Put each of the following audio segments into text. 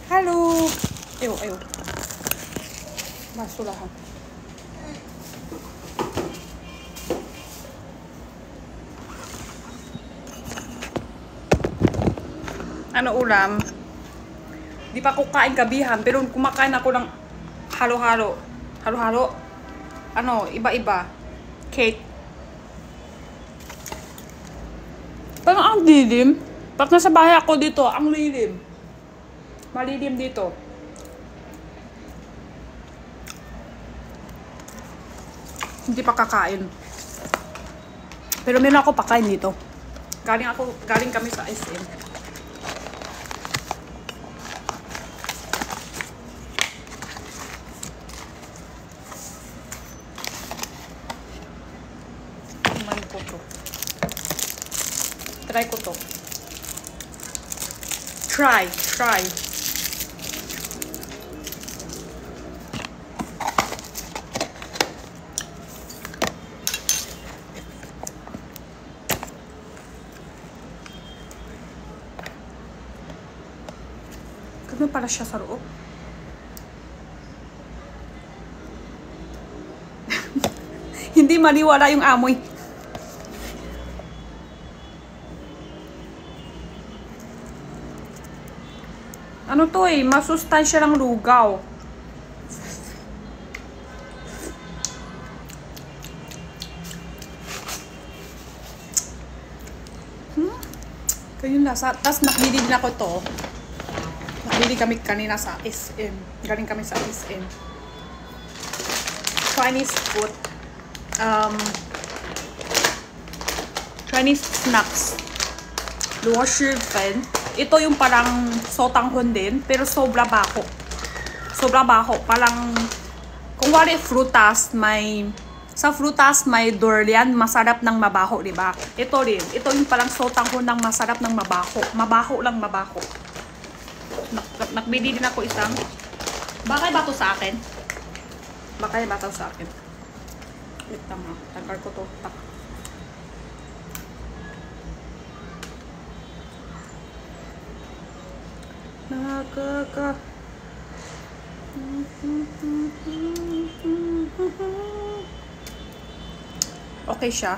Halo. Ayo. Basurahan. Ano ulam? Di pa ako kain gabihan, pero kumakain ako ng halo-halo. Halo-halo. Ano, iba-iba. Cake. Parang ang dilim. Pag nasa bahay ako dito, ang lilim. Malilim dito. Hindi pa kakain. Pero meron ako pakain dito. Galing kami sa SM. Kumain ko to. Try ko to. Try. Ganun pala siya sa loob. Hindi maniwala yung amoy. Ano to eh, masustansya ng lugaw. Kayong lasa. Tapos nakbili din ako to. Nakbili kami kanina sa SM. Galing kami sa SM. Chinese food. Chinese snacks. Luo shi fen. Ito yung parang sotanghon din, pero sobra bako. Sobra bako. Parang, kung wali frutas, sa frutas may durian, masarap ng mabaho, di ba? Ito rin. Ito yung parang sotanghon ng masarap ng mabaho. Mabaho lang mabaho. Nakbili din ako isang. Bakay ba to sa akin? Bakay ba to sa akin? Wait lang ha. Tagal ko to. Okay siya.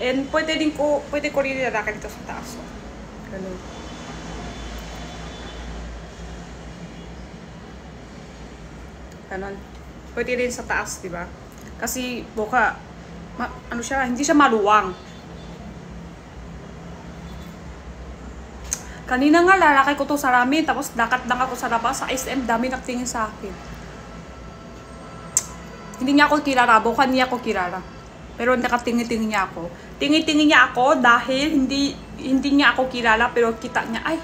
And pwede ko rin nilalakan dito sa taas. Ganun. Ganun. Pwede rin sa taas, di ba? Kasi buka, ano siya, hindi siya maluwang. Kanina nga lalakay ko to sa ramen, tapos dakat lang ako sa labas sa SM, dami nagtingin sa akin. Hindi niya ako kilala, bukan niya ako kilala. Pero nakatingin-tingin niya ako. Tingin-tingin niya ako dahil hindi niya ako kilala, pero kita niya, ay,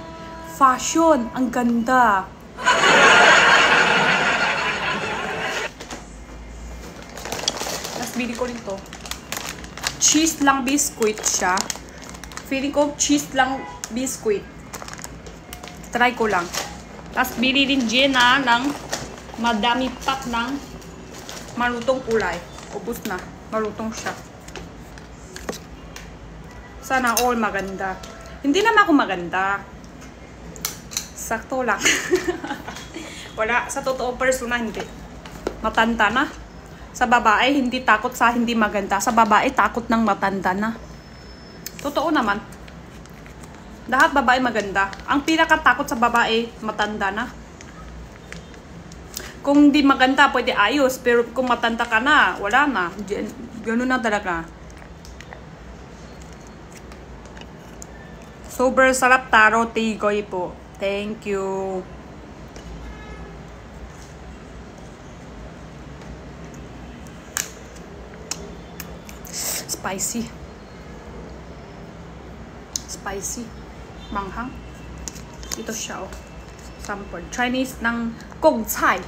fashion, ang ganda. Tapos bili ko rin to. Cheese lang biscuit siya. Feeling ko cheese lang biscuit. Try ko lang. Tapos bili din Jenna ng madami pack ng malutong kulay. Ubus na. Malutong siya. Sana all maganda. Hindi naman ako maganda. Sakto lang. Wala. Sa totoo persona, hindi. Matanda na. Sa babae, hindi takot sa hindi maganda. Sa babae, takot ng matanda na. Totoo naman. Lahat babae maganda. Ang pinakatakot sa babae, matanda na. Kung di maganda, pwede ayos. Pero kung matanda ka na, wala na. Ganun na talaga. Sobrang sarap taro, tigoy po. Thank you. Spicy. Spicy. Manghang. Ito siya, oh. Sample. Chinese ng gongcai.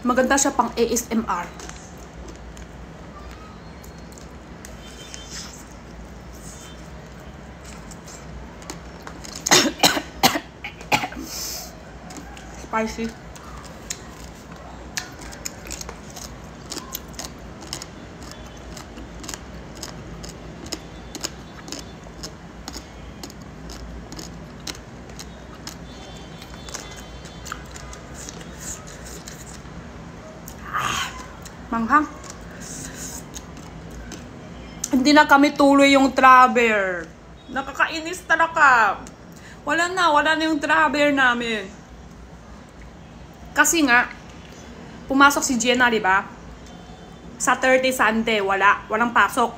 Maganda siya pang ASMR. Spicy. Manghang. Hindi na kami tuloy yung travel. Nakakainis talaga. Wala na yung travel namin. Kasi nga, pumasok si Jenna, di ba? Saturday, Sunday, walang pasok.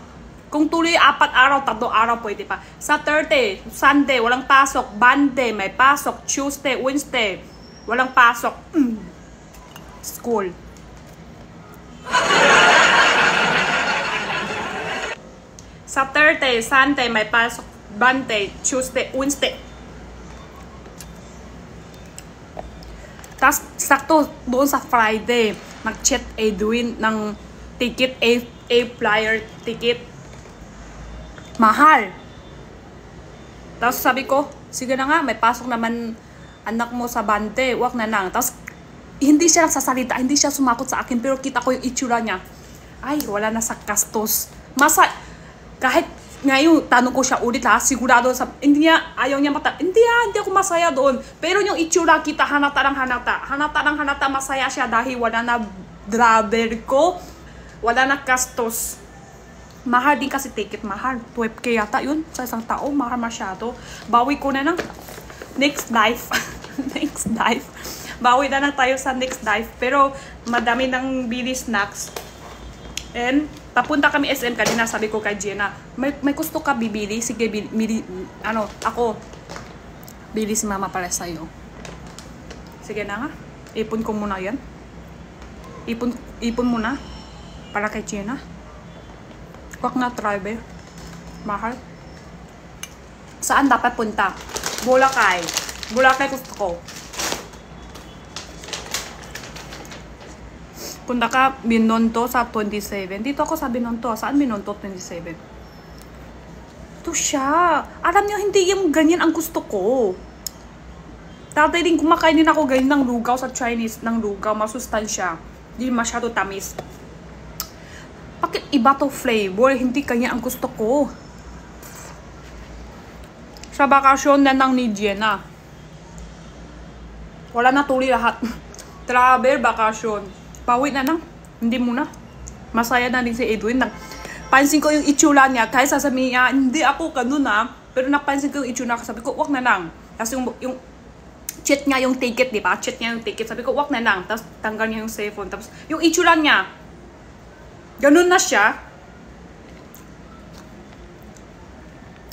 Kung tuloy 4 araw, 3 araw, pwede pa. Saturday, Sunday, walang pasok. Monday, may pasok. Tuesday, Wednesday, walang pasok. School. Saturday, Sunday, may pasok. Monday, Tuesday, Wednesday. Tapos, sakto doon sa Friday, nag-chat Edwin ng ticket, A-flyer ticket. Mahal. Tapos sabi ko, sige na nga, may pasok naman anak mo sa bante, wag na lang. Tapos, hindi siya nagsasalita, hindi siya sumakot sa akin, pero kita ko yung itsura niya. Ay, wala na sa kastos. Kahit ngayon, tanong ko siya ulit ha, sigurado hindi niya, ayaw niya hindi ako masaya doon. Pero yung itsura kita, hanata ng hanata, masaya siya dahil wala na driver ko, wala na kastos. Mahal din kasi ticket, mahal. 12K yata yun sa isang tao, mahal masyado. Bawi ko na ng next dive. Next dive. Bawi na tayo sa next dive. Pero madami ng bili snacks. And papunta kami SM kanina, sabi ko kay Jenna, may gusto ka bibili? Sige, ako. Bili si mama para sa'yo. Sige na nga. Ipon ko muna yan. Ipon muna. Para kay Jenna. Wag na driver. Mahal. Saan dapat punta? Boracay. Boracay gusto ko. Punta ka Binondo sa 27. Dito ako sa Binondo. Saan Binondo 27? Ito siya. Alam niyo, hindi yung ganyan ang gusto ko. Tatay din kumakain din ako ganyan ng lugaw sa Chinese. Ng lugaw, masustansya. Hindi masyado tamis. Bakit iba to flavor? Hindi kanya ang gusto ko. Sa bakasyon na nang ni Jenna. Wala na tuloy lahat. Travel, bakasyon. Pawit na lang. Hindi muna. Masaya na din si Edwin. Pansin ko yung itsura niya. Kahit sasabihin niya, hindi ako ganun ha. Pero napansin ko yung itsura. Sabi ko, wag na lang. Tapos yung chat niya yung ticket, di ba? Chat niya yung ticket. Sabi ko, wag na lang. Tapos tanggal niya yung cellphone. Tapos yung itsura niya, ganun na siya.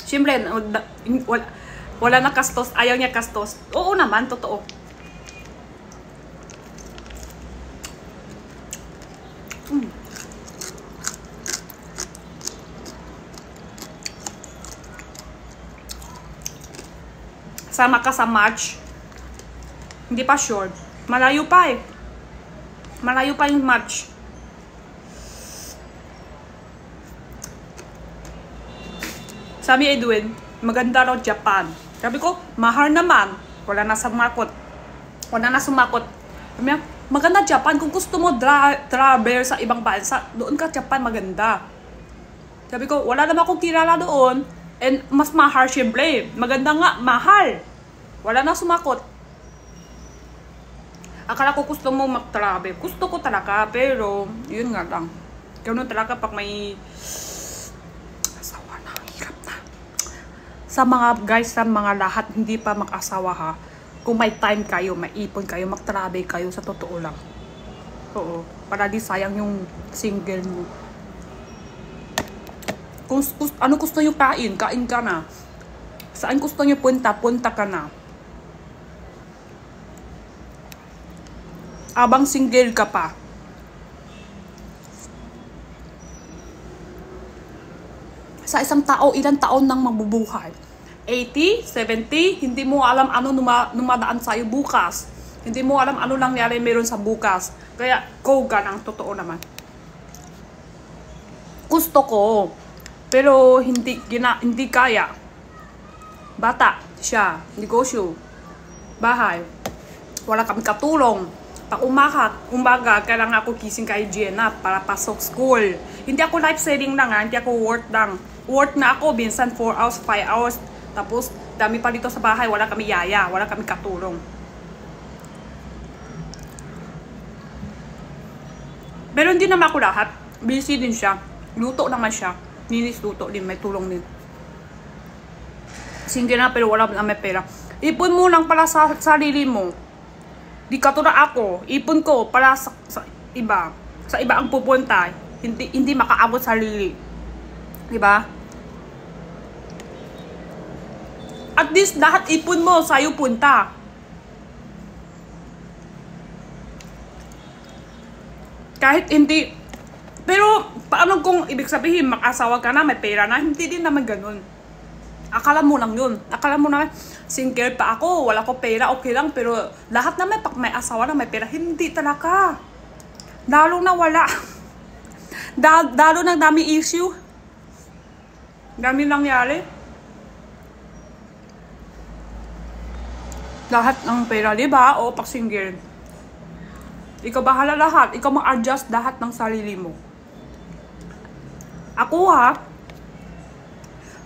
Siyempre, wala na kastos. Ayaw niya kastos. Oo naman, totoo. Sama ka sa March. Hindi pa sure. Malayo pa eh. Malayo pa yung March. Sabi Edwin, maganda raw Japan. Sabi ko, mahal naman. Wala na sumakot. Sabi niya, maganda Japan. Kung gusto mo travel sa ibang bansa, doon ka Japan maganda. Sabi ko, wala naman akong kilala doon. And mas mahal syempre. Maganda nga, mahal. Wala na sumakot. Akala ko gusto mo mag-travel. Gusto ko talaga, pero yun nga lang. Ganun talaga pag may asawa na, hirap na. Sa mga guys, sa mga lahat, hindi pa mag-asawa ha. Kung may time kayo, may ipon kayo, mag-travel kayo, sa totoo lang. Oo. Para di sayang yung single mo. Kung ano gusto nyo kain ka na. Saan gusto nyo punta ka na. Abang single ka pa. Sa isang tao, ilang taon nang mabubuhay? 80, 70, hindi mo alam ano numadaan sa'yo bukas. Hindi mo alam ano lang nangyari meron sa bukas. Kaya, go ka ng totoo naman. Gusto ko. Pero hindi kaya. Bata siya, negosyo, bahay. Wala kami katulong. Pag umaga, kailangan ako gising kay Jenna para pasok school. Hindi ako life saving lang ha, hindi ako work lang. Work na ako, minsan 4 hours, 5 hours. Tapos, dami pa dito sa bahay, wala kami yaya, wala kami katulong. Pero hindi naman ako lahat. Busy din siya. Luto naman siya. Ninis luto din, may tulong din. Single na pero wala na may pera. Ipon mo lang pala sa sarili mo. Di katulad ako, ipon ko para sa iba. Sa iba ang pupunta. Hindi makaabot sa sarili. Diba? At least lahat ipon mo sa'yo punta. Kahit hindi. Pero paano kung ibig sabihin mag-asawa ka na, may pera na? Hindi din naman ganun. Akala mo lang yun. Akala mo na single pa ako, wala ko pera, okay lang. Pero lahat naman, pag may asawa na may pera, hindi talaga. Lalo na wala. Lalo na dami issue. Dami nangyari. Lahat ng pera, diba? O pag single. Ikaw bahala lahat. Ikaw mag-adjust lahat ng sarili mo. Ako ha,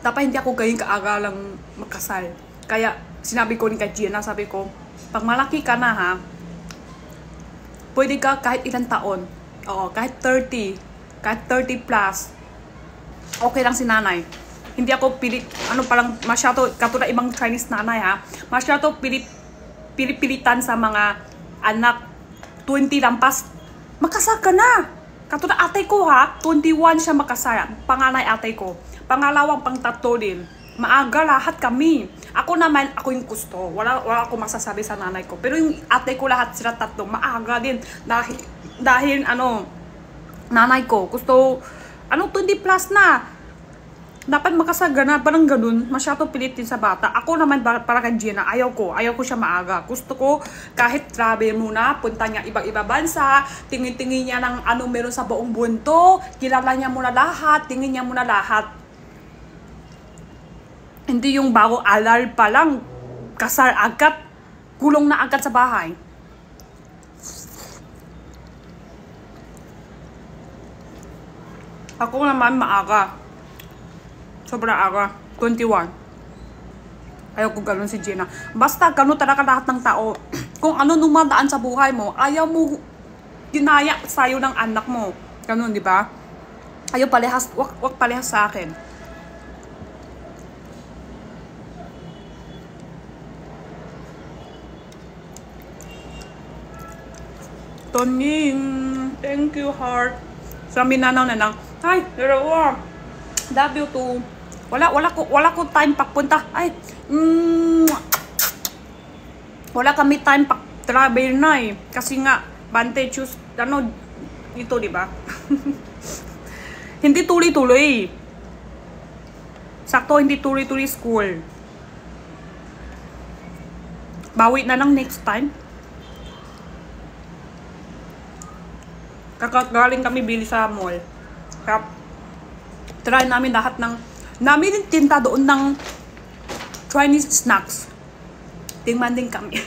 dapat hindi ako ganyan kaaga lang magkasal. Kaya sinabi ko ni kay Gina, sabi ko, pag malaki ka na ha, pwede ka kahit ilang taon. Oo, kahit 30, kahit 30 plus. Okay lang si nanay. Hindi ako pilit, palang masyado, katulad ibang Chinese nanay ha, masyado pilitan sa mga anak, 20 lampas, makasal ka na. Katulad atay ko ha, 21 siya makasal, panganay atay ko. Pangalawang pang-tatlo din. Maaga lahat kami. Ako naman, ako yung gusto. Wala ako masasabi sa nanay ko. Pero yung ate ko lahat sila tatlo, maaga din. Dahil nanay ko, gusto, 20 plus na. Dapat makasagana, parang ganun. Masyado pilitin sa bata. Ako naman, para kay Gina, ayaw ko siya maaga. Gusto ko, kahit travel muna, punta niya ibang-iba bansa, tingin-tingin niya ng meron sa buong bunto, kilala niya muna lahat, tingin niya muna lahat. Hindi yung bago alal pa lang, kasal agad, kulong na agad sa bahay. Ako naman maaga. Sobra aga. 21. Ayaw ko ganun si Gina. Basta ganun talaga lahat ng tao. Kung ano numadaan sa buhay mo, ayaw mo ginaya sa'yo ng anak mo. Ganun, di ba? Ayaw palehas, wag palehas sa akin. Toning, thank you heart. Sa minanaw na ay, dalawa. Love you too. Wala ko time pagpunta. Ay, wala kami time pag travel na eh. Kasi nga, Bante, choose, ito diba? Hindi tuloy-tuloy. Sakto, hindi tuloy-tuloy school. Bawi na lang next time. Kakagaling kami bili sa mall. Kaya, try namin lahat ng, namin din tinta doon ng Chinese snacks. Tingman din kami.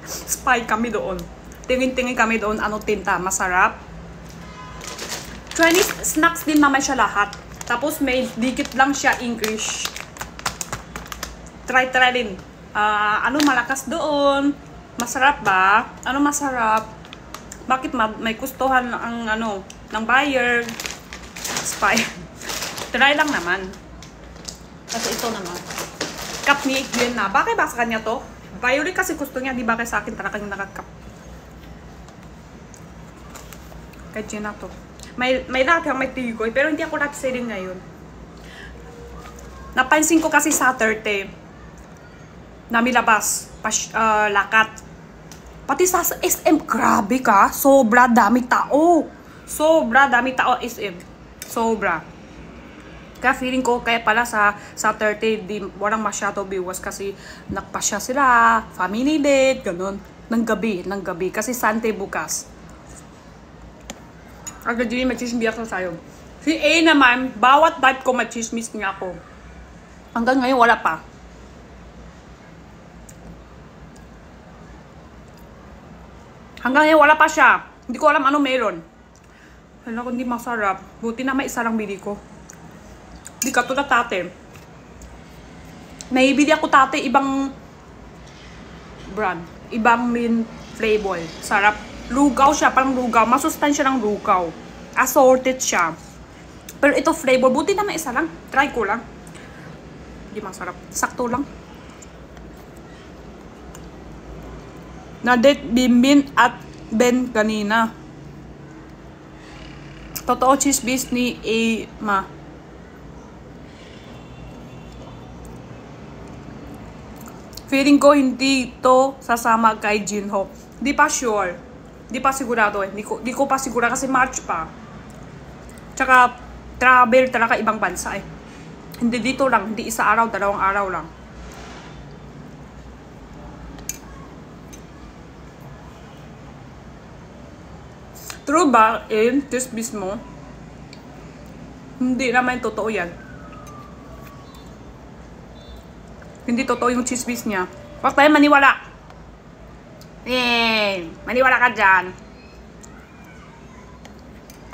Spy kami doon. Tingin-tingin kami doon, tinta, masarap. Chinese snacks din naman siya lahat. Tapos may dikit lang siya English. Try din. Malakas doon? Masarap ba? Masarap? Bakit may gustuhan ang ng buyer? Spy. Try lang naman. Kasi ito naman. Cup ni Glenn na. Bakit ba sa kanya to? Violet kasi gusto niya. Di ba kay sa akin talagang nakakap. Kay Gina to. May lahat yung may tigoy. Pero hindi ako nag-selling ngayon. Napansin ko kasi Saturday. Namilabas. Lakat. Pati sa SM, grabe ka. Sobra dami tao. Sobra dami tao SM. Sobra. Kaya feeling ko, kaya pala sa Saturday, walang masyado viewers kasi nagpasya sila, family date, ganun. Ng gabi. Kasi Sunday bukas. Agad din mag-chismis ako sa'yo. Si A naman, bawat type ko mag-chismis niya ako. Hanggang ngayon, wala pa. Hanggang ngayon wala pa siya. Hindi ko alam ano meron. Hala ko hindi masarap. Buti na may isa lang bili ko. Hindi ka to na tate. May bili ako tate ibang brand. Ibang mint flavor. Sarap. Lugaw siya. Parang lugaw. Masustansya ng lugaw. Assorted siya. Pero ito flavor. Buti na may isa lang. Try ko lang. Hindi masarap. Sakto lang. Na-date Bimbin at Ben kanina. Totoo chismis ni Emma. Feeling ko hindi to sasama kay Jinho. Di pa sure. Di pa sigurado eh. Di ko pa sigurado kasi March pa. Tsaka travel talaga ibang bansa eh. Hindi dito lang. Hindi isa araw, 2 araw lang. True ba, chismis mo? Hindi naman totoo yan. Hindi totoo yung chismis niya. Huwag tayo maniwala. Maniwala ka dyan.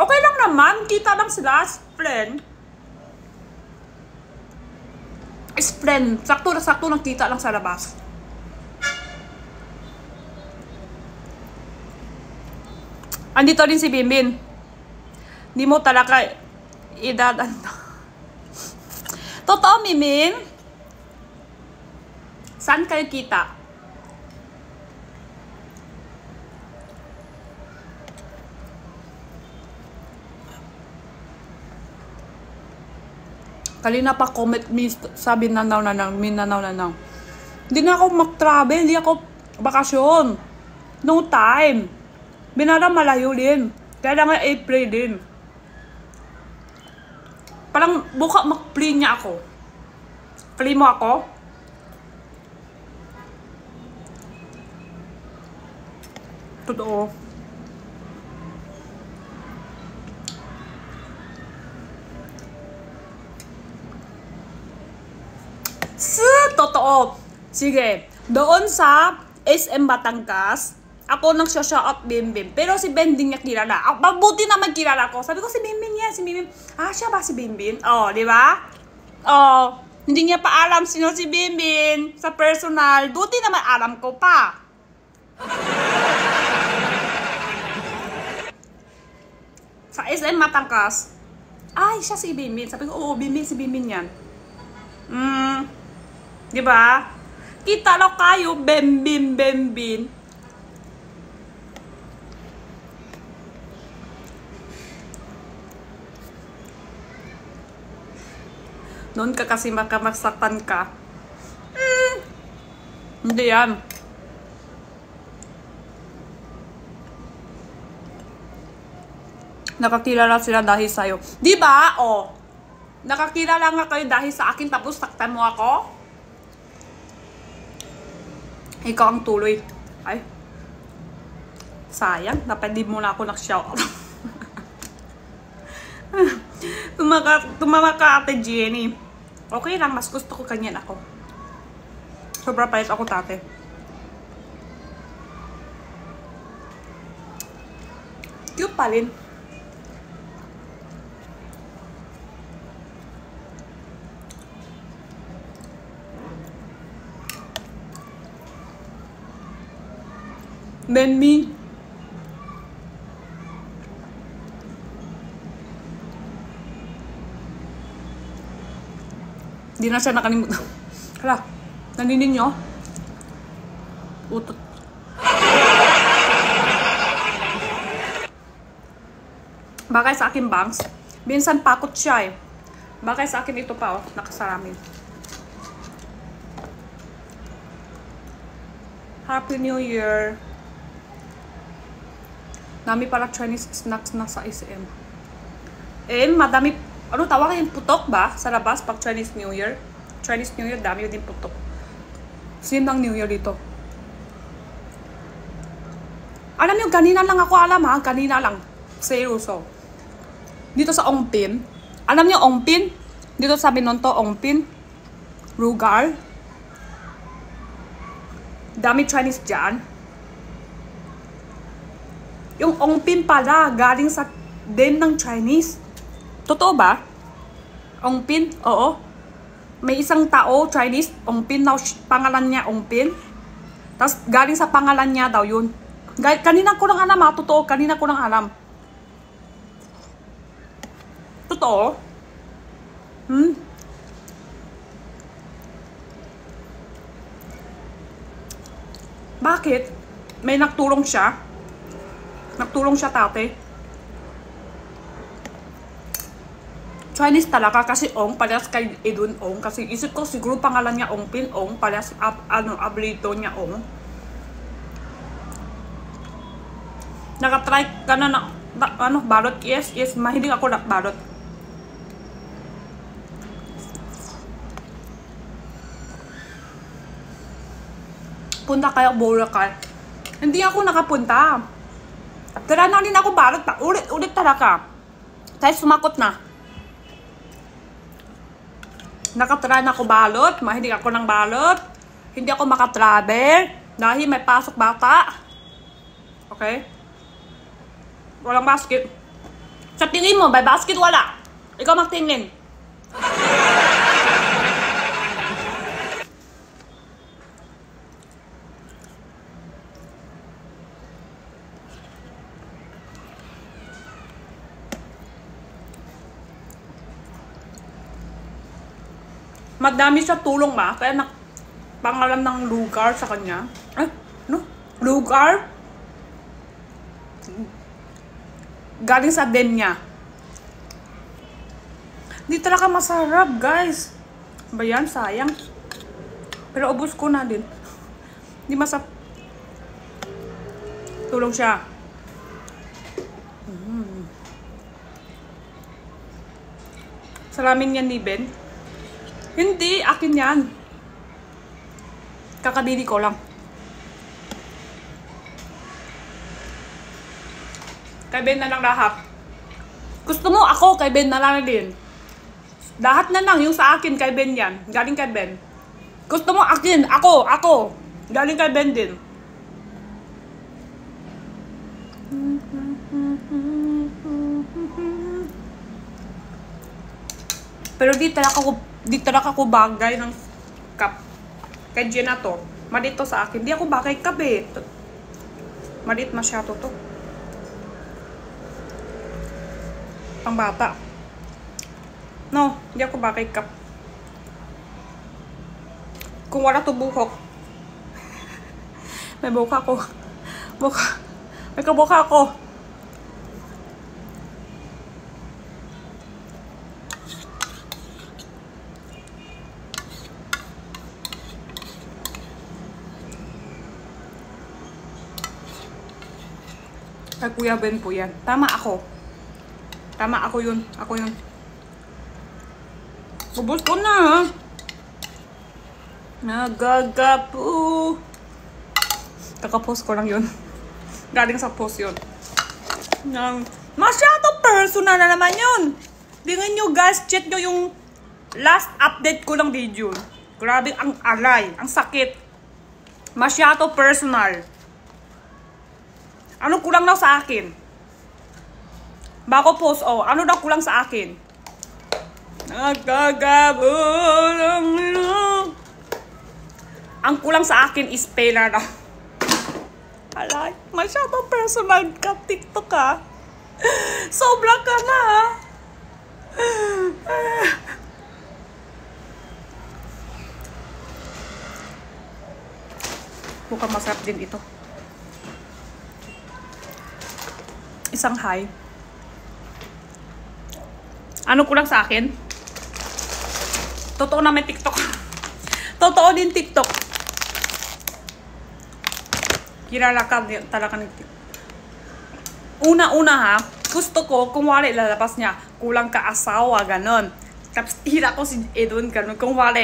Okay lang naman. Kita lang sila as friend. As friend. Sakto na sakto nakita lang sa labas. Andito rin si Bimbin. Hindi mo talaga idadanda. Totoo, Mimin? Saan kayo kita? Kalina pa comment me, sabi nanaw. Hindi na ako mag-travel, hindi ako bakasyon. No time. Binara malayo din. Kaya nga April din. Parang buka mag-play niya ako. Play mo ako? Totoo. Totoo. Sige. Doon sa SM Batangas, ako nagsha-shout Bimbim. Pero si Ben din niya kilala. Mabuti naman kilala ko. Sabi ko si Bimbim yan. Si Bimbim. Ah, siya ba si Bimbim? Oh, di ba? Oh, hindi niya pa alam sino si Bimbim sa personal. Buti naman alam ko pa. Sa SM Matangkas. Ay, siya si Bimbim. Sabi ko, oo, Bimbim, si Bimbim yan. Di ba? Kita lang kayo, Bimbim. Noon ka kasi makamasaktan ka. Hindi yan. Nakakilala sila dahil sa'yo. Di ba? Oh. Nakakilala nga kayo dahil sa akin tapos saktan mo ako? Ikaw ang tuloy. Ay. Sayang. Dapat di mo na ako nag-shout. Tumama ka, Ate Jenny. Okay lang, mas gusto ko kanyan ako. Sobra pait ako, tate. Cute pa rin. Then me. Hindi na siya nakalimutan. Hala, naninin nyo? Utot. Bagay sa akin bangs. Minsan pakot siya eh. Bagay sa akin ito pa oh, nakasalamin. Happy New Year. Dami pala Chinese snacks na sa SM. Madami. Ano tawag yung putok ba? Sa labas pag Chinese New Year? Chinese New Year, dami din putok. Same ng New Year dito. Alam nyo, kanina lang ako alam ha. Kanina lang. Seryoso. Dito sa Ongpin. Alam nyo Ongpin? Dito sa Binonto, Ongpin. Rugal. Dami Chinese dyan. Yung ongpin pala, galing sa din ng Chinese. Totoo ba? Ongpin? Oo. May isang tao, Chinese, ongpin daw, pangalan niya ongpin. Tapos galing sa pangalan niya daw yun. Kanina ko lang alam ha, totoo, kanina ko lang alam. Totoo? Bakit? May nagtulong siya? Nagtulong siya tate? Chinese talaga kasi Ong, parehas kay Edwin Ong. Kasi isip ko siguro pangalan niya Ongpin Ong, parehas ablito niya Ong. Nakatry ka na balot? Yes, mahilig ako na balot. Punta kayo Boracay. Hindi ako nakapunta. Tira na rin ako balot pa. Ulit talaga. Tayo sumakot na. Nakatry na ako balot. Mahilig ako ng balot. Hindi ako makatravel. Dahil may pasok bata. Okay? Walang basket. Sa tingin mo, may basket wala. Ikaw magtingin. Madami siya tulong ba? Kaya pangalan ng lugar sa kanya. No? Lugar? Galing sa den niya. Hindi talaga masarap, guys. Ba yan? Sayang. Pero ubos ko na din. Hindi masarap. Tulong siya. Salamin yan ni Ben. Hindi, akin yan. Kakabili ko lang. Kay Ben na lang lahat. Gusto mo ako, kay Ben na lang din. Lahat na lang, yung sa akin, kay Ben yan. Galing kay Ben. Gusto mo akin, ako. Galing kay Ben din. Pero di talaga ako bagay ng cup. Kay Jenna to. Malit to sa akin. Di ako bagay cup eh. Malit masyado to. Pang bata. No, di ako bagay cup. Kung wala to buhok. May buka ko. May kabuka ko. Kay Kuya Ben po yan. Tama ako. Tama ako yun. Ako yun. Ubus ko na. Nagagapo. Kakapost ko lang yun. Galing sa post yun. Masyado personal na naman yun. Tingnan nyo guys. Check nyo yung last update ko lang video. Grabe ang alay. Ang sakit. Masyado personal. Ano kulang daw sa akin? Bago post, ano daw kulang sa akin? Ang kulang sa akin is pera daw. Alay, masyadong personal ka, TikTok ka. Sobra ka na. Mukhang masarap din ito. Isang high. Ano kulang sa akin? Totoo na may TikTok. Totoo din TikTok. Kilala ka talaga ng TikTok. Una-una ha, gusto ko kung wala ilalabas niya, kulang ka asawa, ganon. Tapos hira ko si Edwin, ganon. Kung wala,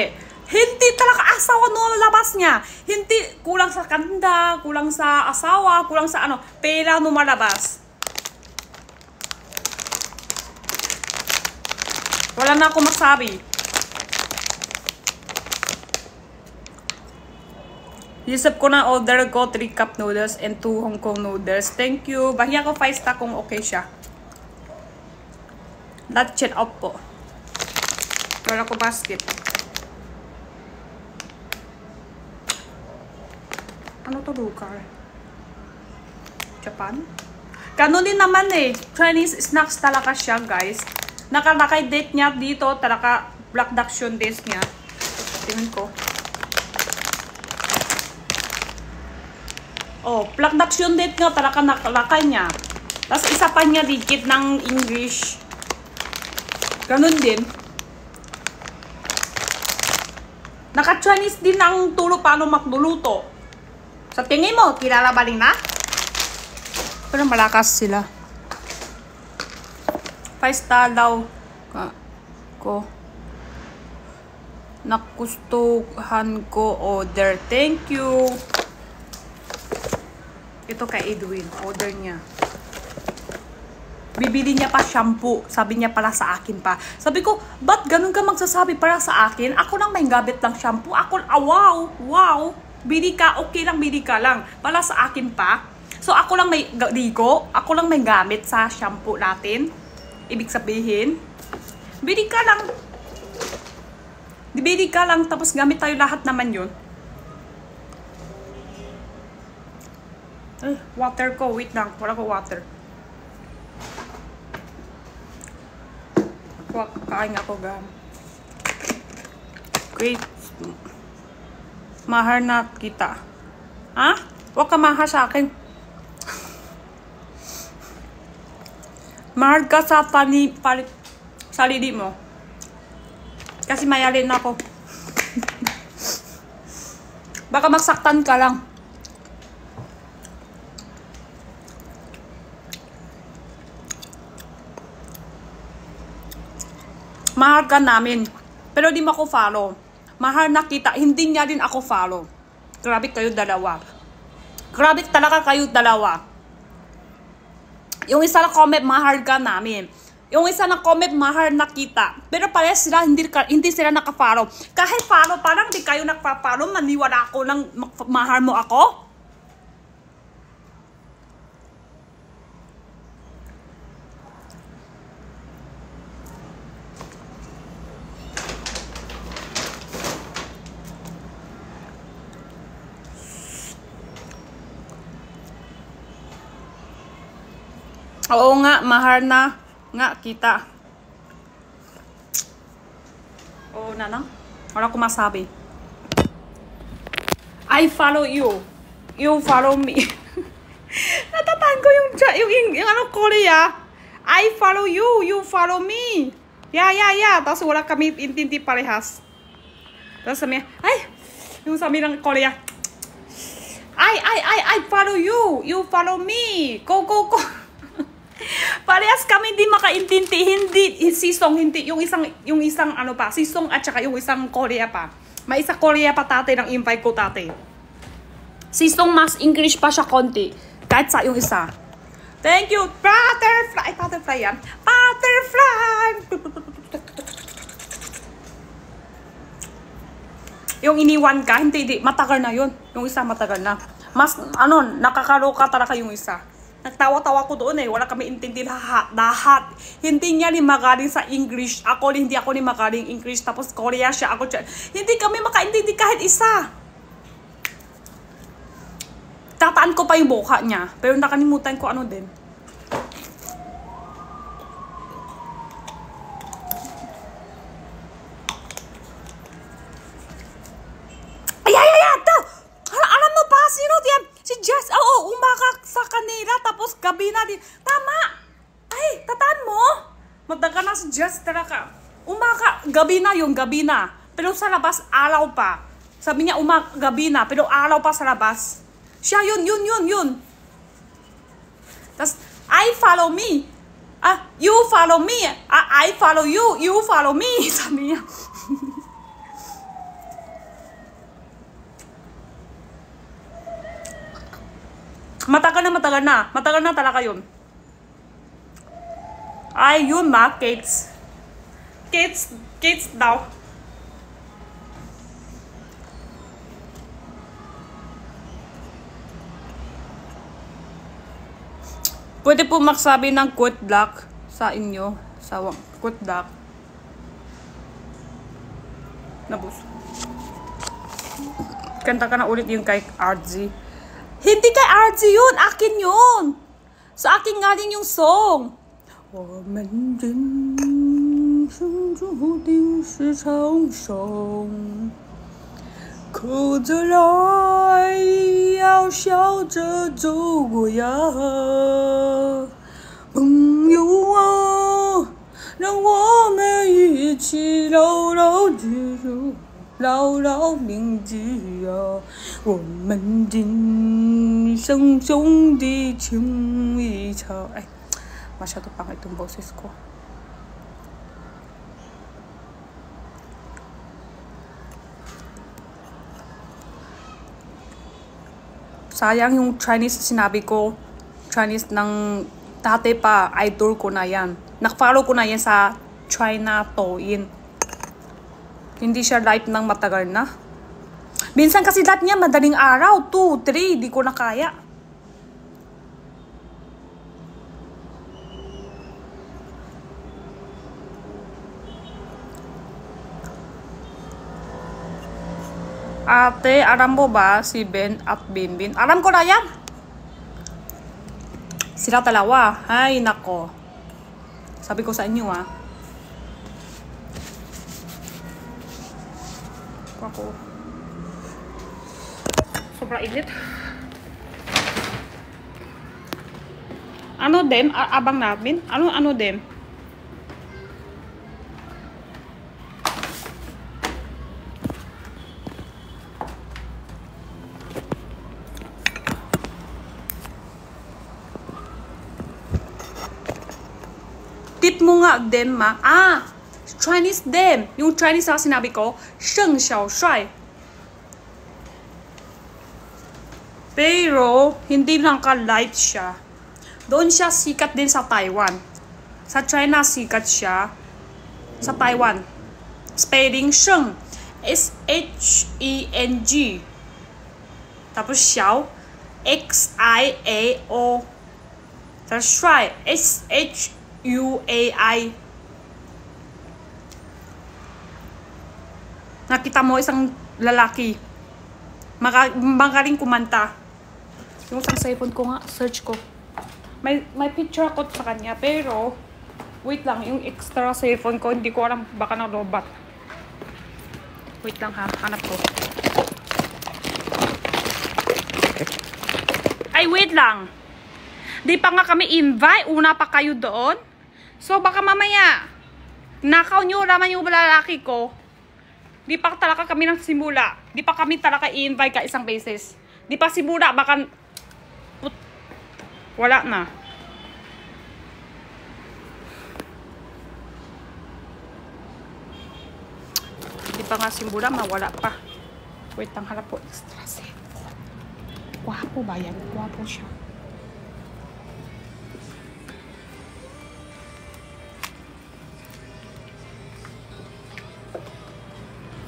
hindi talaga asawa no labas niya. Hindi, kulang sa kanda, kulang sa asawa, kulang sa ano, pera no malabas. Wala na ako masabi. Isip ko na order ko 3 cup noodles and 2 Hong Kong noodles. Thank you. Bahiya ko 5 stock kung okay siya. Let's check out po. Wala ko basket. Ano to, Lucar? Japan? Ganun din naman eh. Chinese snacks talaga siya, guys. Nakalakay-date niya dito. Talaga Black Dachshund days niya. Tingnan ko. Oh, Black Dachshund date nga talaga nakalakay niya. Tapos isa pa niya digit ng English. Ganun din. Naka-Chinese din ang tulo paano magluluto. Sa tingin mo, kilala baling na? Pero malakas sila. 5 star daw ko. Nakustuhan ko order. Thank you. Ito kay Edwin, order niya. Bibili niya pa shampoo. Sabi niya pala sa akin pa. Sabi ko, ba't ganun ka magsasabi para sa akin? Ako lang may gamit ng shampoo. Ako, wow. Bili ka, okay lang, bili ka lang. Pala sa akin pa. So, ako lang may ligo. Ako lang may gamit sa shampoo natin. Ibig sabihin, bili ka lang. Bili ka lang, tapos gamit tayo lahat naman yun. Ay, water ko. Wait lang. Wala ko water. Kain ako, gam. Great. Mahal na kita. Ha? Huwag ka mahal sa akin. Mahal ka sa sarili mo. Kasi mayalin ako. Baka magsaktan ka lang. Mahal ka namin. Pero di mo ako follow. Mahal na kita. Hindi niya din ako follow. Grabe kayo dalawa. Grabe talaga kayo dalawa. Yung isa na comment, mahal ka namin. Yung isa na comment, mahal na kita. Pero parehas sila, hindi sila naka-follow. Kahit follow, parang di kayo nagpa-follow, maniwala ako ng mahal mo ako. Oo nga, mahal na nga kita. Oo na lang. Wala ko masabi. I follow you. You follow me. Natataan ko yung ano, Korea. I follow you. You follow me. Yeah. Tapos wala kami intindi parehas. Tapos sabi niya, yung sabi ng Korea. I follow you. You follow me. Go. Parehas kami hindi makaintindi, hindi sisong, hindi yung isang ano pa, sisong at saka yung isang Korea pa. May isa Korea pa tate ng invite ko tate. Sisong mas English pa siya konti. Kahit sa yung isa. Thank you, butterfly. Butterfly yan. Butterfly. Yung iniwan ka, hindi, matagal na yun. Yung isa matagal na. Mas, nakakaloka talaga yung isa. Nagtawa-tawa ko doon eh. Wala kami intindi lahat. Hindi niya ni magaling sa English. Hindi ako ni magaling English. Tapos Korea siya. Ako siya. Hindi kami makaintindi kahit isa. Tataan ko pa yung buka niya. Pero nakalimutan ko ano din. Alam mo ba? Sino yan? Si Jess. Umakak sa kanila. Tapos gabi na din. Tama. Ay, tataan mo. Madaga na si Jess talaga. Gabi na yung gabi na. Pero sa labas, alaw pa. Sabi niya, gabi na. Pero alaw pa sa labas. Siya, yun. Tapos, I follow me. You follow me. I follow you. You follow me. Sabi niya. Matagal na talaga yun. Ay, yun na, Kates daw. Pwede po magsabi ng good luck sa inyo. Sa good luck. Nabus. Kanta ka na ulit yung kay RZ. Hindi kay RZ yun! Akin yun! Sa akin galing yung song. 我们人生注定是场伤，哭着来，要笑着走过呀。朋友啊，让我们一起牢牢记住，牢牢铭记呀，我们今生兄弟情一场。哎。 Masyado pangit itong boses ko. Sayang yung Chinese sinabi ko. Chinese ng dati pa. Idol ko na yan. Nakafollow ko na yan sa China Douyin. Hindi siya live ng matagal na. Minsan kasi live niya madaling araw. 2, 3. Di ko na kaya. Ate, alam mo ba si Ben at Binbin? Alam ko na yan! Sila dalawa. Ay, nako. Sabi ko sa inyo, ha. Ako. Sobrang init. Ano dem? Abang namin? Ano dem? Tip mo nga, dem, ma. Chinese dem. Yung Chinese na sinabi ko, Sheng Xiaoshuai. Pero, hindi lang ka-live siya. Doon siya sikat din sa Taiwan. Sa China, sikat siya. Sa Taiwan. Spelling Sheng. S-H-E-N-G. Tapos Xiao. X-I-A-O. Tapos Shuai. S-H-E-N-G. UAI. Nakita mo isang lalaki. Magaling kumanta. Yung isang cellphone ko nga, search ko. May picture ako sa kanya, pero wait lang, yung extra cellphone ko, hindi ko alam, baka na-lobat. Wait lang ha, hanap ko. Ay, wait lang. Di pa nga kami invite, una pa kayo doon. So, baka mamaya, nakaw nyo naman yung lalaki ko. Di pa talaga kami nang simula. Di pa kami talaga i-invite ka isang beses. Di pa simula, baka wala na. Di pa nga simula, mawala pa. Wait, ang harap po. Extra set. Gwapo ba yan? Gwapo siya.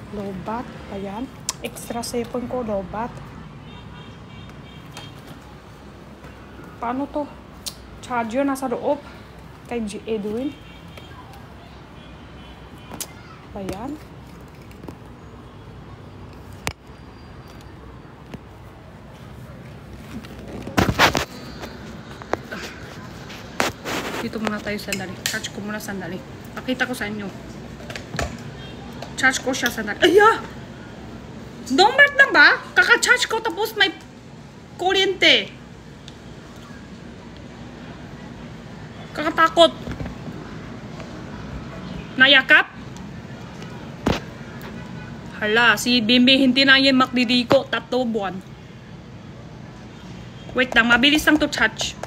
Lobat. Ayan. Extra cellphone ko, lobat. Paano to? Charger nasa loob. Kay G. Edwin. Ayan. Dito muna tayo sandali. Charge ko muna sandali. Pakita ko sa inyo. Charge ko siya sandali. Aya! Dombert lang ba? Kaka-charge ko tapos may kuryente. Kakatakot. Nayakap? Hala, si Bimbi hindi na yan makdidiko. 3 buwan. Wait lang, mabilis lang to charge.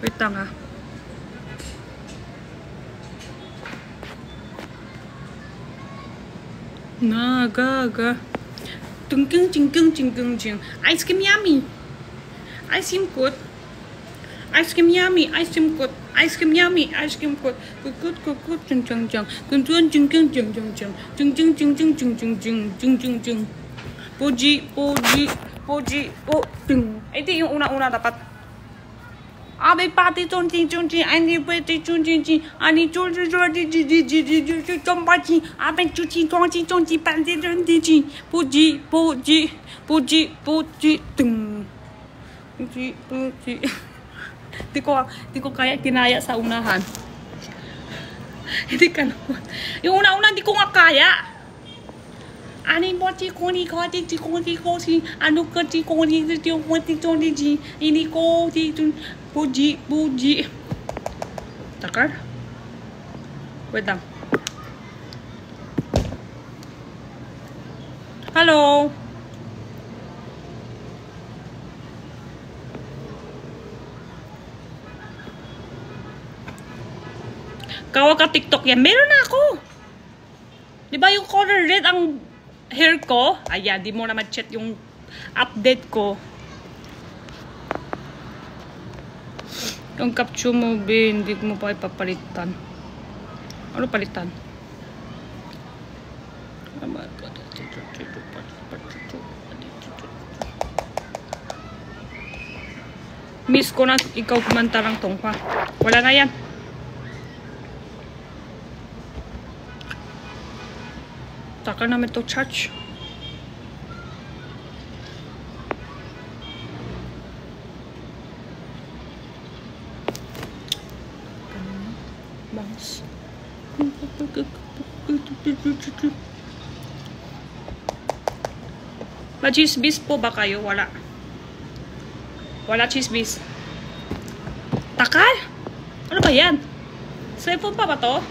Wait lang ha. Nagaga. Tung-tung-ting-tung-ting-tung-ting. Ice cream yummy. Ice cream good. Ice cream yummy, ice cream good, ice cream yummy, ice cream good, good, chung chung chung, chung chung chung chung chung chung chung, chung chung chung chung chung chung chung chung chung. Puji, ito yung una-una dapat. Abe pati chonchi, ani pati chonchi, ani chonchi, chonchi, abe chonchi, pati chonchi, puji, puji. Di ko kaya kinaya sa unahan. Hindi ka naman. Yung una-una di ko nga kaya. Ani mochi koni ano koni ini ko puji. Takar? Wait lang. Hello. Kawag ka TikTok yan. Meron na ako. Di ba yung color red ang hair ko? Ayan, di mo na ma-chat yung update ko. Yung capture mo, Ben, hindi mo pa ipapalitan. Ano palitan? Miss ko na ikaw kumanta lang tong pa. Wala na yan. Takar namin to charge. Bounce. Ma-cheese-bis po ba kayo? Wala. Wala cheese-bis. Takal? Ano ba yan? Cellphone pa ba to?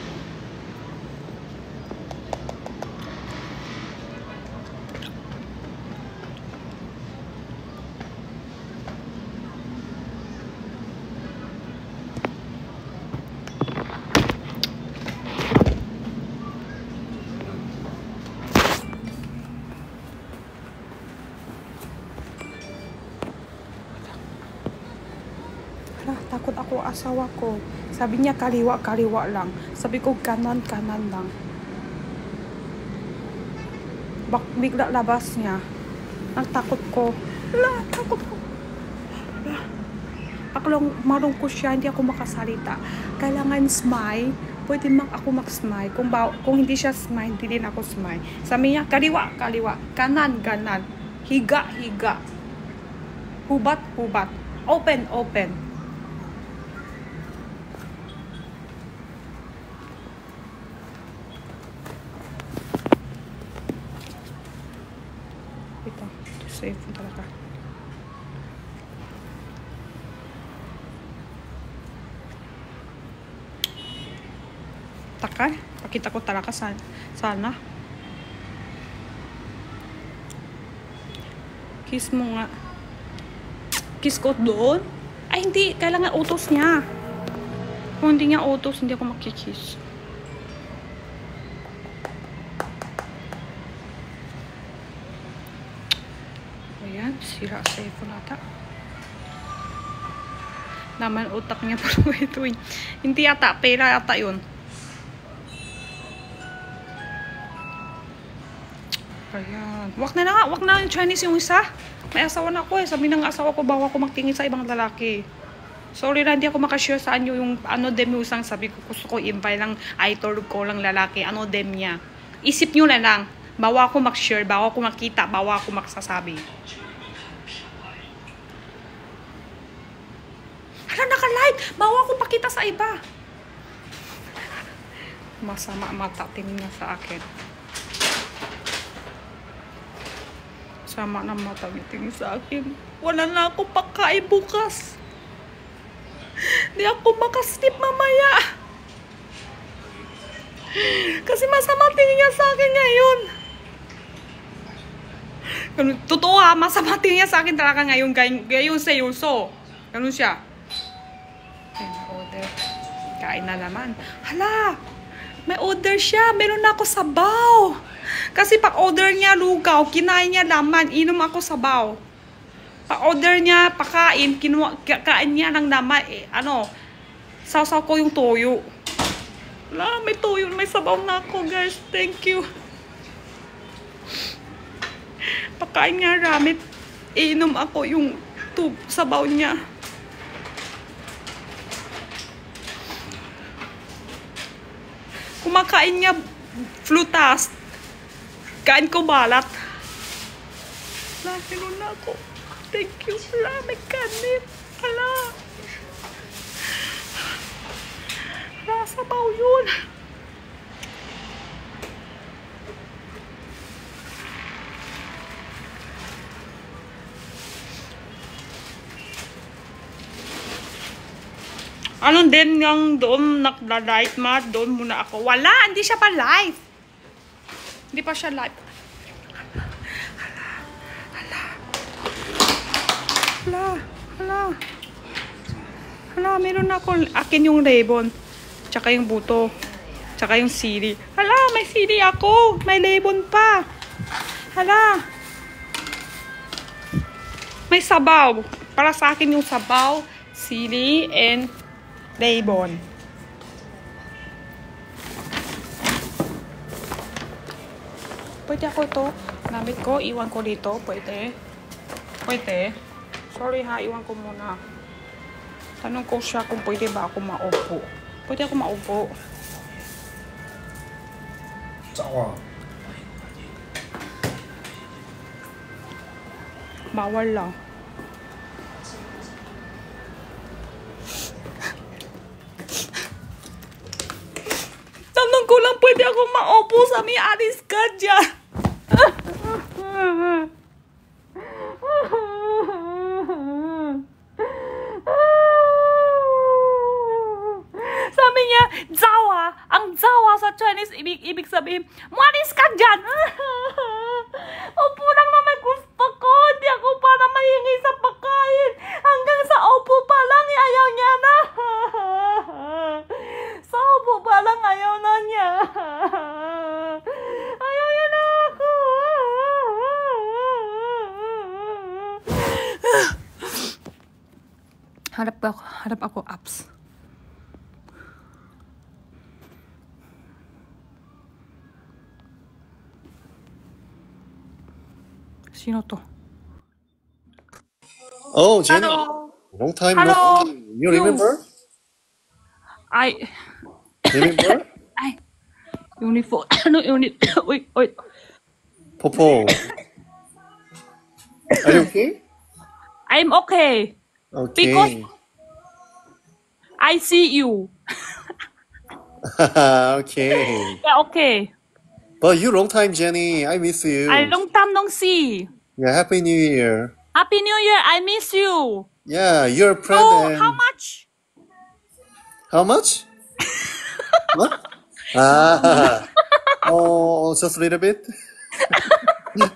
Takot ako asawa ko. Sabi niya kaliwa lang. Sabi ko kanan lang. Bigla labas niya. Ang takot ko. Takot ko. Marong ko siya, hindi ako makasalita. Kailangan smile. Pwede ako mag-smile. Kung hindi siya smile, hindi din ako smile. Sabi niya kaliwa. Kanan. Higa. Hubat. Open. Ito safe talaga. Takar, pakita ko talaga sana. Kiss mo nga. Kiss ko doon? Ay hindi, kailangan utos niya. Kung hindi niya utos, hindi ako makikiss. Ayan, sira sa iPhone ata. Naman utak niya pero ito eh. Hindi ata, pera ata yun. Ayan. Wag na yung Chinese yung isa. May asawa na ako eh. Sabi ng asawa ko, bawa ko magtingin sa ibang lalaki. Sorry na, hindi ako makashare sa inyo yung ano dem yung isang sabi ko. Gusto ko invite lang idol ko lang lalaki. Ano dem niya. Isip nyo na lang. Bawa ko mag-share, bawa ko makita, bawa ko magsasabi. Hala, naka-live! Bawa ko pakita sa iba. Masama mata, tingin nga sa akin. Sama na mata, tingin sa akin. Wala na ako pagkain bukas. Di ako makasleep mamaya. Kasi masama tingin niya sa akin ngayon. Totoo ha, masama tingin niya sa akin talaga ngayon. Ngayon seryoso. Ganun siya. Ay, order. Kain na naman. Hala, may order siya. Meron na ako sabaw. Kasi pag order niya lugaw, kinain niya laman. Inom ako sabaw. Pa-order niya, pakain, kain niya ng nama, sausaw ko yung toyo. Wala, may toyo, may sabaw na ako, guys. Thank you. Pakain nga ramit. Iinom ako yung sabaw niya. Kumakain niya flutas. Kain ko balat. Wala, na ako. Thank you. Wala, may kanin. Wala. Wala, sabaw yun. Ano din yung doon nakla-live ma? Doon muna ako. Wala, hindi siya pa live. Hindi pa siya live. Hala, meron ako akin yung ribbon. Tsaka yung buto. Tsaka yung CD. Hala, may CD ako. May ribbon pa. Hala. May sabaw. Para sa akin yung sabaw, CD, and ribbon. Pwede ako ito. Gamit ko. Iwan ko dito. Pwede. Pwede. Sorry ha. Iwan ko muna. Tanong ko siya kung pwede ba ako maupo. Pwede ako maupo. Sawa. Bawal lang. Tanong ko lang pwede ako maupo sa may alis ka dyan. Sabi niya, Zawa. Ang Zawa sa Chinese, ibig sabihin, malis ka dyan. Opo lang naman gusto ko. Hindi ako para mahingi sa pagkain. Hanggang sa opo pa lang, ayaw niya na. Sa opo pa lang, ayaw na niya. Ayaw niya na ako. Harap ako apps. Sino to? Oh, Jenny. Hello. Long time Hello. no. You remember? Remember? Uniform. Ano unit? Wait. Popo. Are you okay? I'm okay. Okay. Because I see you. Okay. Yeah, okay. But you long time, Jenny. I miss you. I long time no see. Yeah, Happy New Year. Happy New Year. I miss you. Yeah, you're Oh, present. how much? How much? What? Ah. Oh, just a little bit? No.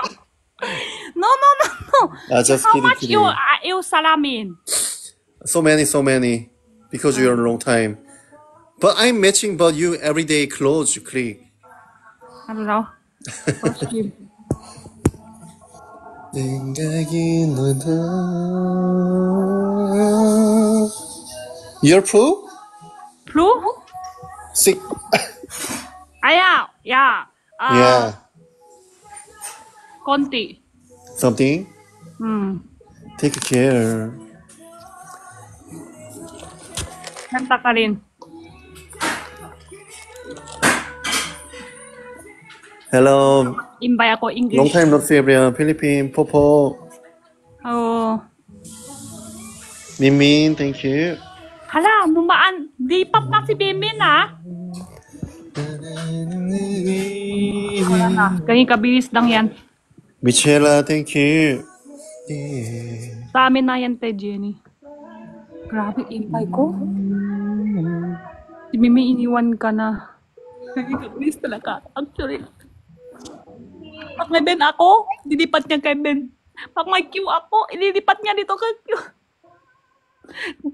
Just How kidding, much kidding. you salamin? So many. Because you're a long time. But I'm matching but you everyday clothes, you click. I don't know. You're full? Blue? Sick. Yeah. Yeah. Konti. Something? Take care. Kanta ka rin. Hello. Imbay ako English. Long time no see, everyone. Philippine, Popo, Oh. Min, thank you. Hala, numaan. Di pa pa si Bimin, ha? Wala na. Ganyan kabilis lang yan. Michela, thank you. Sa amin na yan, te Jenny. Grabe, impay ko. Si Mimi, iniwan ka na. Ganyan kabilis talaga. Actually. Pag may Ben ako, dilipat niya kay Ben. Pag may Q ako, ililipat niya dito kay Q.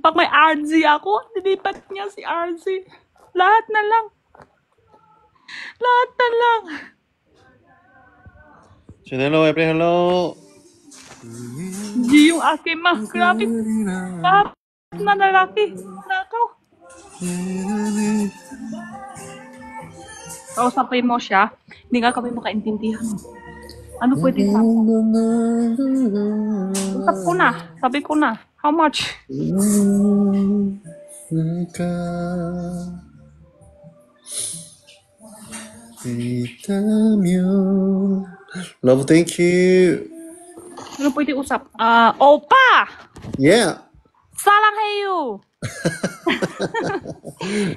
Pag may RZ ako, dilipat niya si RZ. Lahat na lang. Hello, everyone, hello. Hindi yung akin ma. Grabe. Grabe na lalaki. Nakaw. Kausapin mo siya. Hindi nga kami makaintindihan. Ano pwede sa usap ko na. Sabi ko na. How much? Love, thank you. Ano pwede usap? Opa! Yeah. 사랑해요.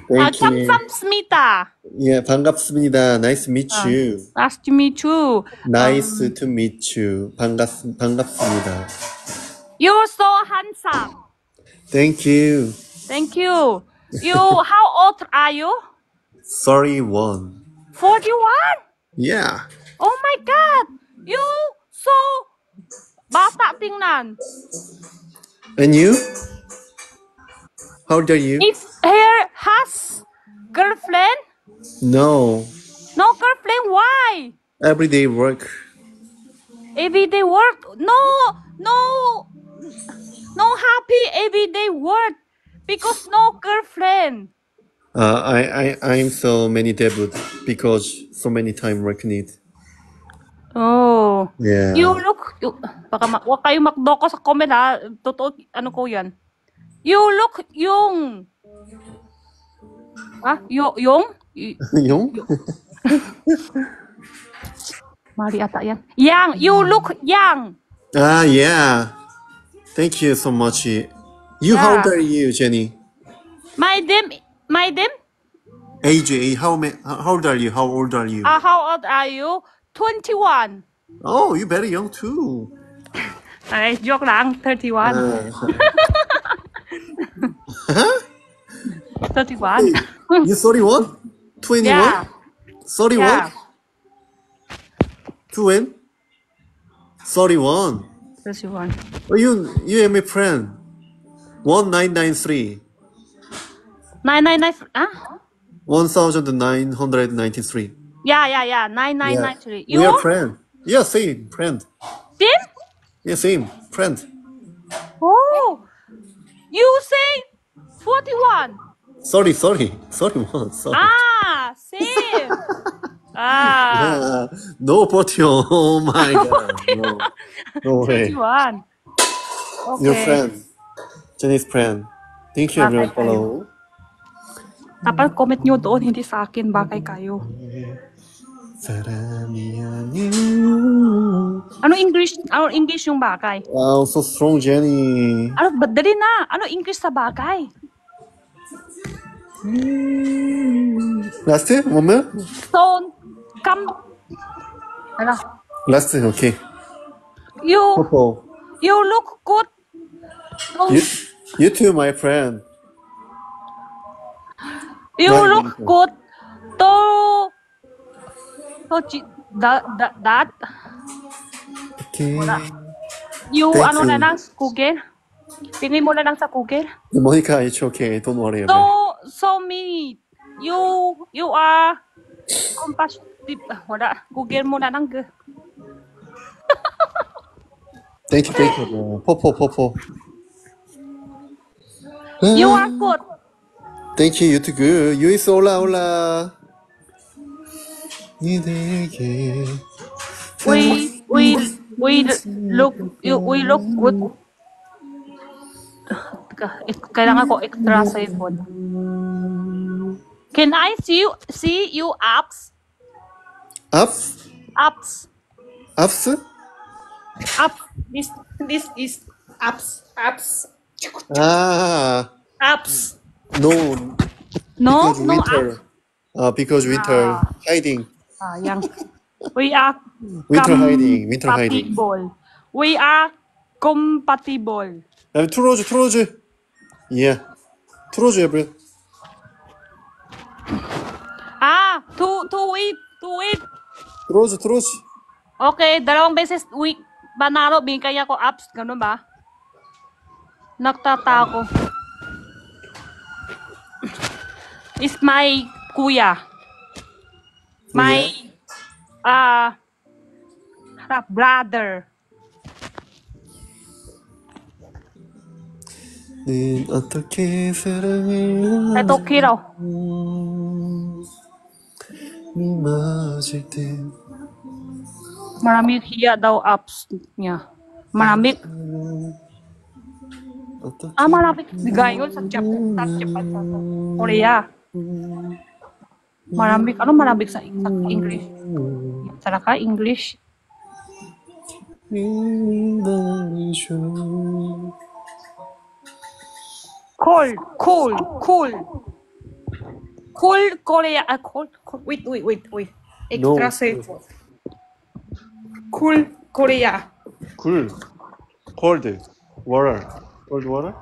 Thank you. 감사합니다. Yeah, 반갑습니다. Nice to meet you. Nice to meet you. Nice to meet you. 반갑습니다. You're so handsome. Thank you. Thank you. You, how old are you? 31. 41? Yeah. Oh my God! You so bata tingnan. And you? How old are you? If here has girlfriend? No. No girlfriend, why? Everyday work. Everyday work? No happy everyday work because no girlfriend. I'm so many debut because so many time working it. Oh. Yeah. You look, baka wag kayo makdoko sa comment ha. Totoo, ano ko yan. You look young. Ha? Young? Yung? Mari ata yan. Young. You look young. Ah, yeah. Thank you so much. You, how old are you, Jenny? My name? AJ, how old are you? How old are you? How old are you? 21. Oh, you very young too. Ay, joke lang. 31. Huh? 31. You 31? 21? Yeah. 31? Yeah. 2 when? 31. 31. Oh, you and my friend. 1993. 999. Ah? 1993. Yeah. 9993. We are friend. Yeah, same friend. Tim? Yeah, same friend. Oh. You say 41. Sorry. 31. Sorry. Ah, same. No potio. Oh my god. No way. 31. Okay. Your friend. Jenny's friend. Thank you everyone follow. Dapat comment nyo doon, hindi sa akin. Bakay kayo. 사람이 아닌. Ano English yung bagay? Wow, so strong, Jenny. Ano, dali na. Ano English sa bagay? Last one more? So, come. Ano? Last, okay. You Popo. look good. Oh, You too, my friend. you Right, look Jennifer. good. That. Okay. You, Thank ano you. na lang, Google. Tingin mo na lang sa Google. Monica, it's okay. Don't worry about it. So me, you are compassionate. Wala, Google mo na lang. Thank you. Popo. You are good. Thank you, you too good. You is 올라. 니에게. We look good. Kailangan ko extra sa phone. Can I see you apps? Ups? Apps. Ups? Up. This is apps. Ah, Apps. no. No, Because no winter. apps. Because winter hiding. Yang. We are Winter hiding. compatible. We are compatible. 틀어줘. Yeah. 틀어줘, everyone. To wait. 틀어줘. Okay, 2 beses banalo, bigay ako apps, ganun ba? Nagtatako. Is my kuya. My brother. 는 어떻게 사랑해 Ito, Kiro. 맞을 때 Maraming hiya daw apps niya. Maraming. 어떻게 Maraming. Gayon sa Japan. Sa Japan. Sa Korea. Maraming. Ano maraming sa English? Saraka English. Cold. Cold. Cold. Cold Korea. Cold. Wait. Extra No. safe. Cool Korea. 굴 cold water cold water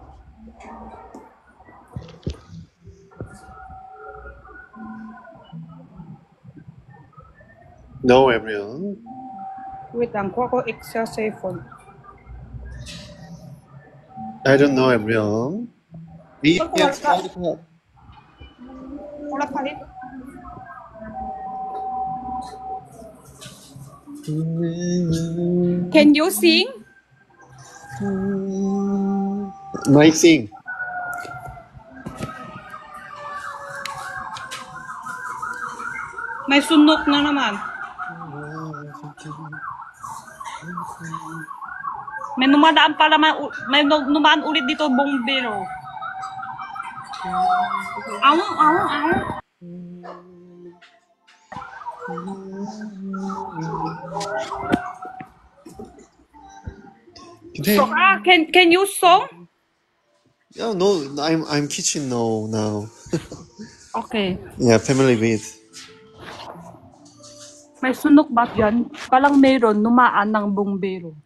No everyone Wait lang, kuha ko extra safe phone. I don't know everyone We Wala can't ka. talk. Wala palit. Can you sing? Might sing May sunok na naman. May numadaan pa naman, may numaan ulit dito bombero. Aw. So, can you song? Yeah, no, I'm kitchen no now. Okay. Yeah, family with. May sunok ba dyan? Palang meron, numaan ng bombero.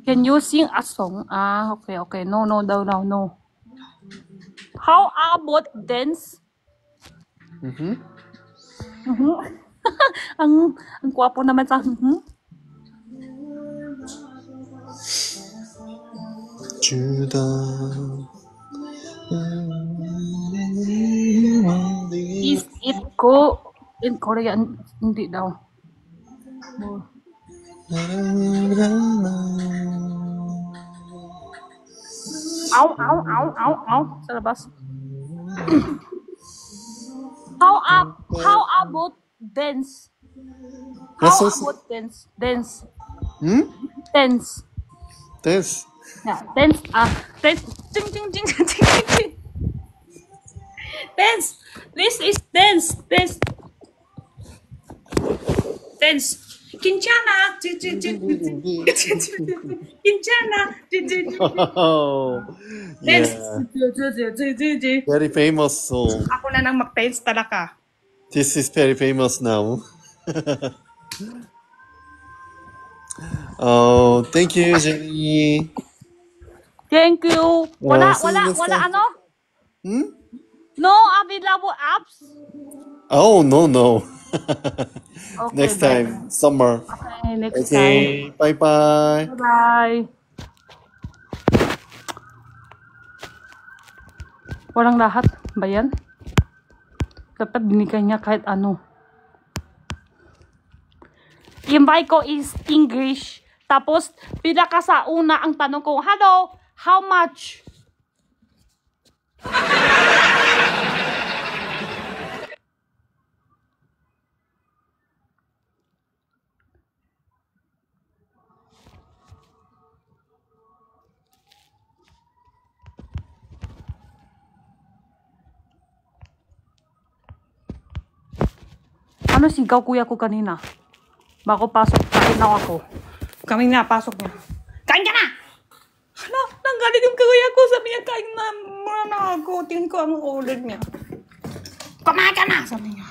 Can you sing a song? Okay. No. How about dance? Mm-hmm. ang kwapo naman sa 주다. Is it go in Korean? Hindi daw. Ow. Sa labas. How about dance? How about dance? Dance. Hmm? Dance. Dance. Yeah, dance. Dance. Ching. Dance. This is dance. Dance. Kinchana. Kinchana. Oh, Dance. yeah. Very famous song. Ako na nang mag-dance talaga. This is very famous now. Oh, thank you, Jenny. Thank you. Wala ano? Hmm? No available apps. Oh, no. Okay, Next time, summer. Okay, next time. Okay, bye. Bye. Walang lahat ba yan? Dapat binigay niya kahit ano. Invite ko is English. Tapos, pinaka sa una ang tanong ko, hello, how much? Ano sigaw kuya ko kanina? Bago pasok, kain na ako. Kami na, pasok niya. Kain ka na! Hala, nanggalit yung kuya ko. Sabi niya, kain na muna ako. Tingin ko ang order niya. Kumain ka na! Sabi niya.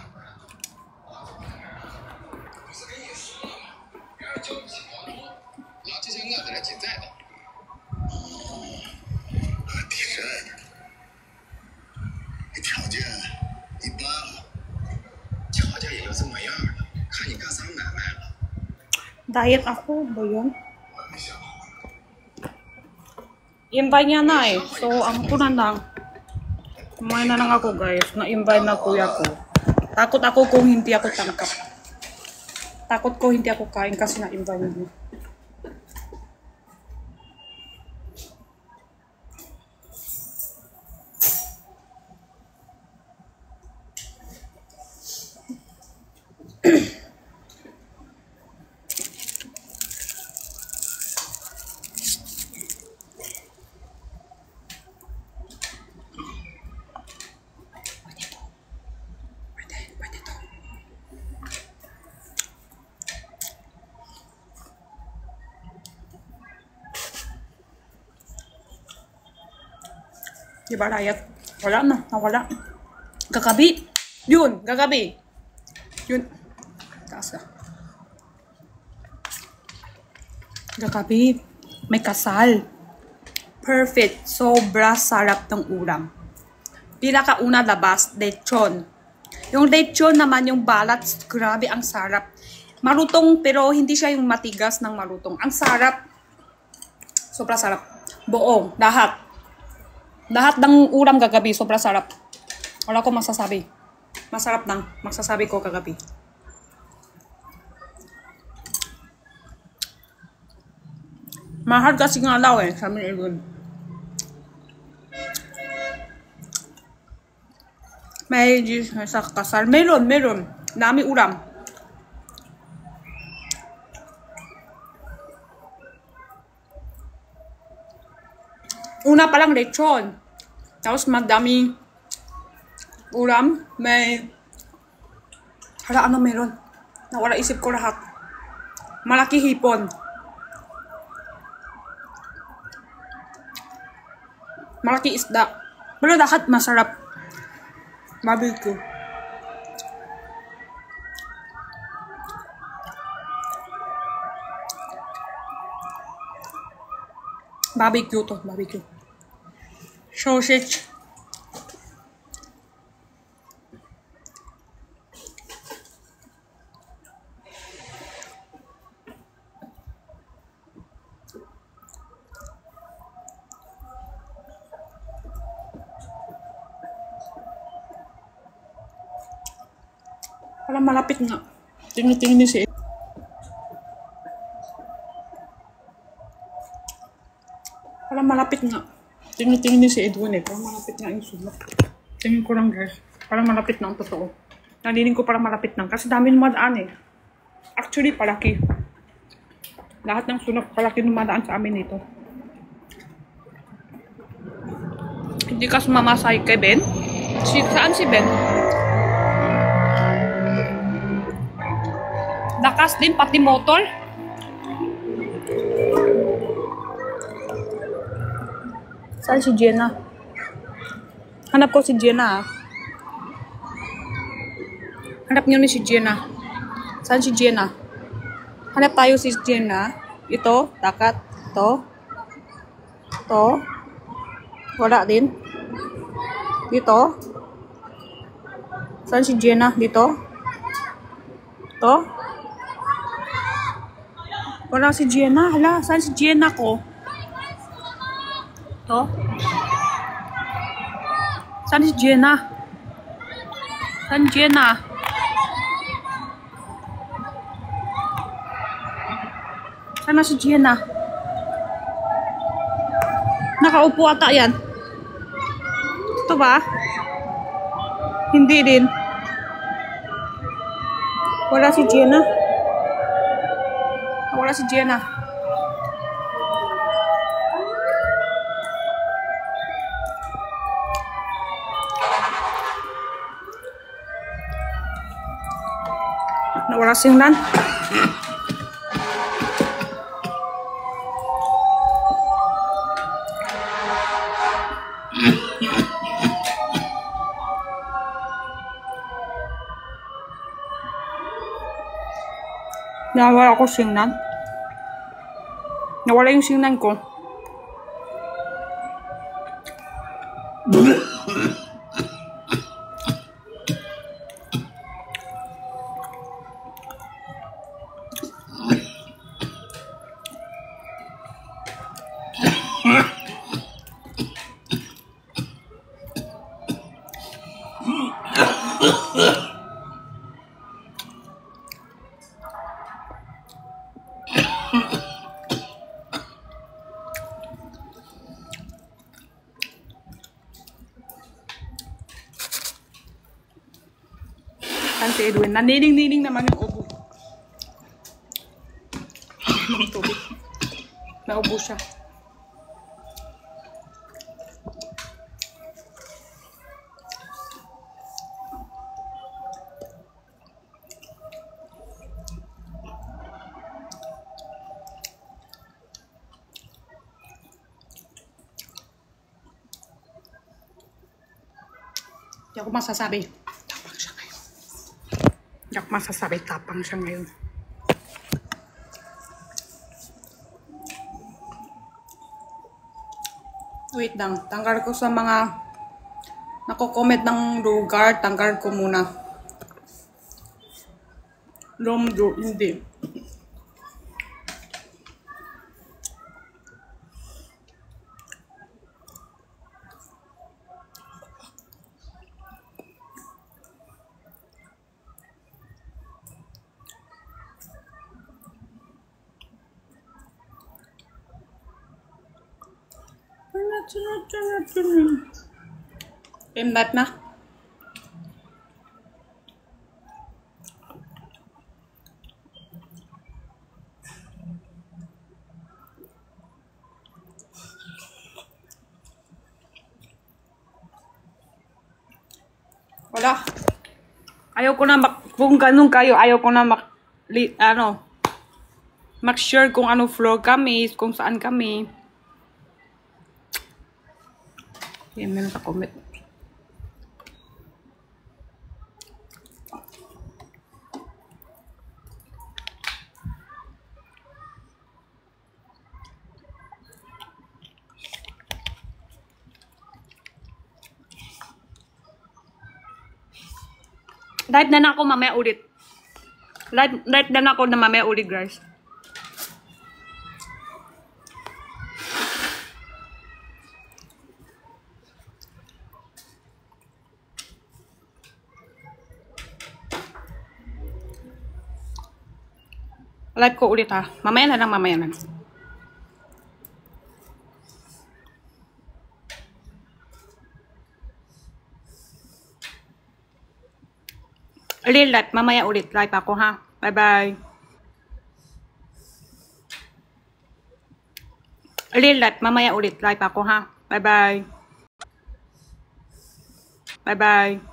Diet ako ba yun? Invite niya na eh. So, ang kuna lang. Kumain na lang ako guys. Na-invite na kuya ko. Takot ako kung hindi ako tangkap. Takot ko hindi ako kain kasi na-invite niya. Di ba, Riot? Wala na. Nawala. Gagabi. Yun. Gagabi. Yun. Taas na. Gagabi. May kasal. Perfect. Sobra sarap ng ulam. Pinakauna labas, lechon. Yung lechon naman, yung balat, grabe ang sarap. Marutong, pero hindi siya yung matigas ng marutong. Ang sarap. Sobra sarap. Buong. Lahat. Lahat ng ulam kagabi, sobra sarap. Wala ko masasabi. Masarap lang. Masasabi ko kagabi. Mahal kasi nga daw eh. Sa amin Edwin. May sa kasal. Meron. Dami ulam. Una pa lang lechon. Tapos madaming ulam. May... Hala, ano meron? Nawala isip ko lahat. Malaki hipon. Malaki isda. Pero lahat masarap. Barbecue. Barbecue to. Barbecue. Sausage. Parang malapit nga. Tingin niyo si Parang malapit nga. Tingin niyo si Edwin eh. Parang malapit nga yung sulat. Tingin ko lang guys. Parang malapit na ang totoo. Nalining ko parang malapit na. Kasi dami dumadaan eh. Actually, palaki. Lahat ng sulat palaki dumadaan sa amin dito. Hindi ka sumamasay kay Ben? Saan si Ben? Lakas din, pati motor. Saan si Jenna? Hanap ko si Jenna. Hanap niyo ni si Jenna. Saan si Jenna? Hanap tayo si Jenna. Ito, takat. Ito. Ito. Wala din. Dito. Saan si Jenna? Dito. Ito. Wala si Jenna. Hala, saan si Jenna ko? To? Saan si Jenna? Saan Jenna? Saan na si Jenna? Nakaupo ata yan. Ito ba? Hindi din. Wala si Jenna. Wala si Jenna. Nawala si Hunan. Nawala ko singnan. Nawala yung singnan ko. Kan si Edwin, nanining-nining naman yung ubo. Magtubig. Naubo siya. Hindi ako masasabi. Tapang siya ngayon. Hindi ako masasabi. Tapang siya ngayon. Wait lang. Tanggal ko sa mga nako-comment ng lugar. Tanggal ko muna. Lomdo. Hindi. Imbat na. Wala. Ayaw ko na kung ganun kayo, ayaw ko na mag-share kung ano floor kami, kung saan kami. Yan, meron sa comment. Live na ako mamaya ulit. Live na ako na mamaya ulit, guys. Live ko ulit ha. Mamaya na lang, mamaya na lang. Live, mamaya ulit. Live ako ha. Bye-bye. Live, mamaya ulit. Live ako ha. Bye-bye. Bye-bye.